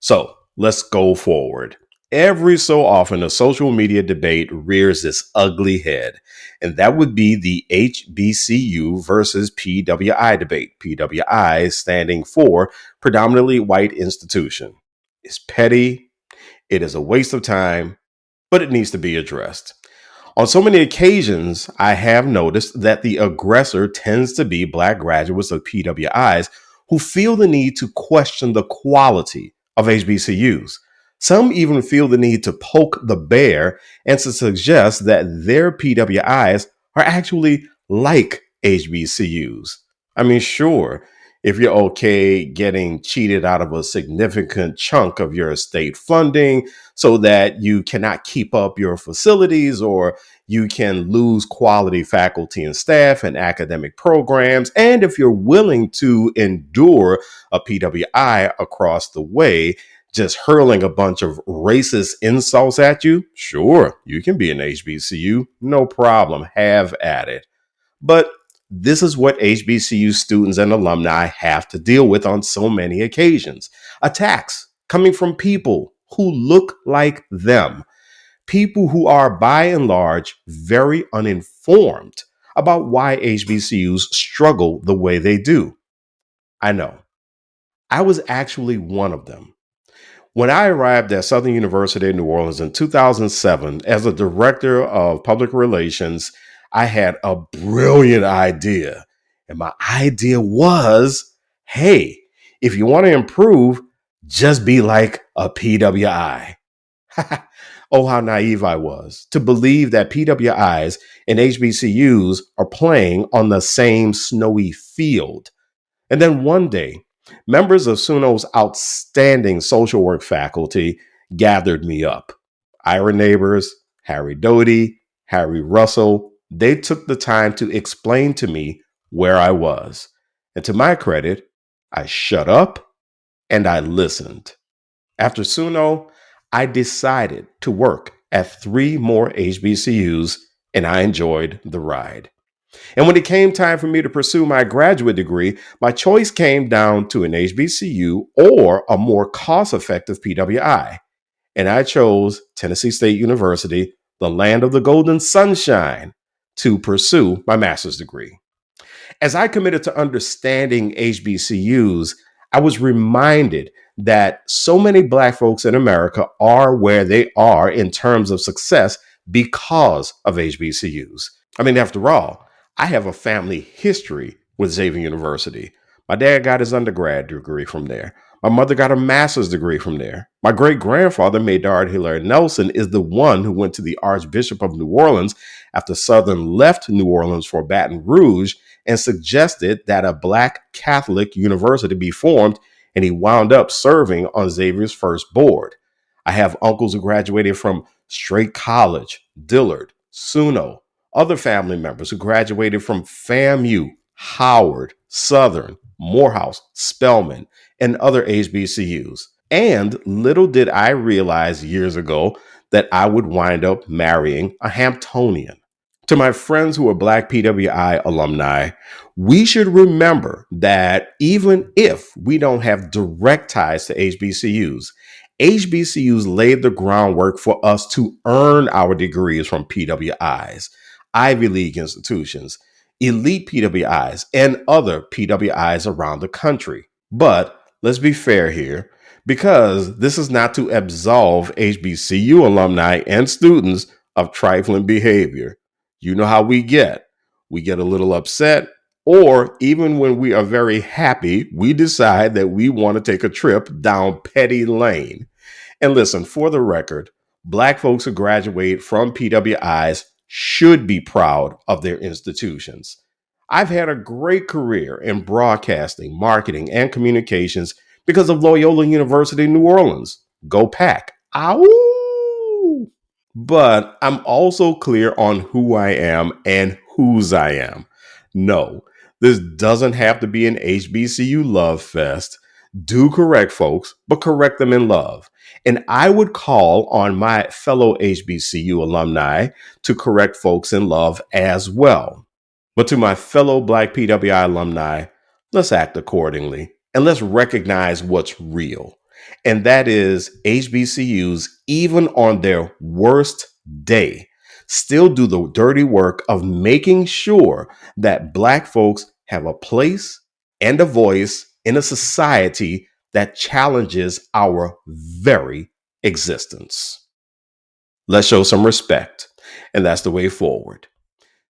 So let's go forward. Every so often, a social media debate rears its ugly head, and that would be the HBCU versus PWI debate. PWI standing for predominantly white institution. It's petty, it is a waste of time, but it needs to be addressed. On so many occasions, I have noticed that the aggressor tends to be Black graduates of PWIs who feel the need to question the quality of HBCUs. Some even feel the need to poke the bear and to suggest that their PWIs are actually like HBCUs. I mean, sure, if you're okay getting cheated out of a significant chunk of your state funding so that you cannot keep up your facilities, or you can lose quality faculty and staff and academic programs. And if you're willing to endure a PWI across the way, just hurling a bunch of racist insults at you, sure, you can be an HBCU, no problem, have at it. But this is what HBCU students and alumni have to deal with on so many occasions. Attacks coming from people who look like them, people who are by and large very uninformed about why HBCUs struggle the way they do. I know. I was actually one of them. When I arrived at Southern University in New Orleans in 2007 as a director of public relations, I had a brilliant idea. And my idea was, hey, if you want to improve, just be like a PWI. Oh, how naive I was to believe that PWIs and HBCUs are playing on the same snowy field. And then one day, members of SUNO's outstanding social work faculty gathered me up. Ira Neighbors, Harry Doty, Harry Russell, they took the time to explain to me where I was. And to my credit, I shut up and I listened. After SUNO, I decided to work at 3 more HBCUs, and I enjoyed the ride. And when it came time for me to pursue my graduate degree, my choice came down to an HBCU or a more cost-effective PWI. And I chose Tennessee State University, the land of the golden sunshine, to pursue my master's degree. As I committed to understanding HBCUs, I was reminded that so many Black folks in America are where they are in terms of success because of HBCUs. I mean, after all, I have a family history with Xavier University. My dad got his undergrad degree from there. My mother got a master's degree from there. My great grandfather, Maynard Hilaire Nelson, is the one who went to the Archbishop of New Orleans after Southern left New Orleans for Baton Rouge and suggested that a Black Catholic university be formed, and he wound up serving on Xavier's first board. I have uncles who graduated from Straight College, Dillard, SUNO, other family members who graduated from FAMU, Howard, Southern, Morehouse, Spelman, and other HBCUs. And little did I realize years ago that I would wind up marrying a Hamptonian. To my friends who are Black PWI alumni, we should remember that even if we don't have direct ties to HBCUs, HBCUs laid the groundwork for us to earn our degrees from PWIs, Ivy League institutions, elite PWIs, and other PWIs around the country. But let's be fair here, because this is not to absolve HBCU alumni and students of trifling behavior. You know how we get. We get a little upset, or even when we are very happy, we decide that we want to take a trip down petty lane. And listen, for the record, Black folks who graduate from PWIs should be proud of their institutions. I've had a great career in broadcasting, marketing, and communications because of Loyola University New Orleans. Go Pack. Ow! But I'm also clear on who I am and whose I am. No, this doesn't have to be an HBCU love fest. Do correct folks, but correct them in love. And I would call on my fellow HBCU alumni to correct folks in love as well. But to my fellow Black PWI alumni, let's act accordingly and let's recognize what's real. And that is HBCUs, even on their worst day, still do the dirty work of making sure that Black folks have a place and a voice in a society that challenges our very existence. Let's show some respect, and that's the way forward.